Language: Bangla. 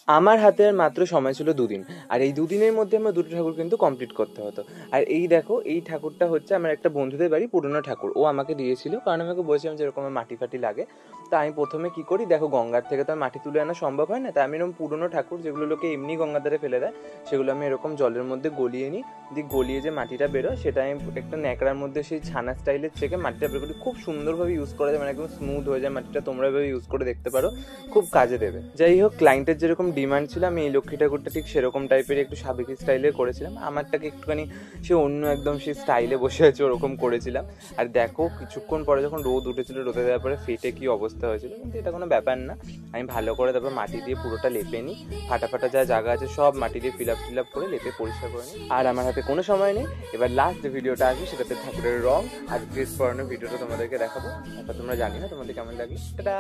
আমার হাতে আর মাত্র সময় ছিল 2 দিন, আর এই 2 দিনের মধ্যে আমার 2টো ঠাকুর কিন্তু কমপ্লিট করতে হতো। আর এই দেখো, এই ঠাকুরটা হচ্ছে আমার একটা বন্ধুদের বাড়ি পুরনো ঠাকুর, ও আমাকে দিয়েছিল, কারণ আমাকে বলছিলাম যে এরকম মাটি ফাটি লাগে। তো আমি প্রথমে কি করি দেখো, গঙ্গার থেকে তো আর মাটি তুলে আনা সম্ভব হয় না, তাই আমি এরকম পুরনো ঠাকুর যেগুলো লোকে এমনি গঙ্গার ধারে ফেলে দেয়, সেগুলো আমি এরকম জলের মধ্যে গলিয়ে নিই, দিয়ে গলিয়ে যে মাটিটা বেরোয় সেটা আমি একটা ন্যাকড়ার মধ্যে সেই ছানা স্টাইলের থেকে মাটিটা বের করি, খুব সুন্দরভাবে ইউজ করা যায়, মানে একদম স্মুথ হয়ে যায় মাটিটা। তোমরা এভাবে ইউজ করে দেখতে পারো, খুব কাজে দেবে। যাই হোক, ক্লায়েন্টের যেরকম ডিমান্ড ছিল, আমি এই লক্ষ্মী ঠাকুরটা ঠিক সেরকম টাইপের একটু সাবেকি স্টাইলে করেছিলাম। আমারটাকে একটুখানি সে অন্য একদম সে স্টাইলে বসে আছে ওরকম করেছিলাম। আর দেখো, কিছুক্ষণ পরে যখন রোদ উঠেছিল, রোদে দেওয়ার পরে ফেটে কি অবস্থা হয়েছিল, কিন্তু এটা কোনো ব্যাপার না। আমি ভালো করে তারপর মাটি দিয়ে পুরোটা লেপে নিই, ফাটা ফাটা যা জায়গা আছে সব মাটি দিয়ে ফিল আপ করে লেপে পরিষ্কার করে নিই। আর আমার হাতে কোনো সময় নেই, এবার লাস্ট যে ভিডিওটা আসবে সেটাতে ঠাকুরের রং আর ড্রেস পরানোর ভিডিওটা তোমাদেরকে দেখাবো। তারপর তোমরা জানি না তোমাদের কেমন লাগে। টাটা।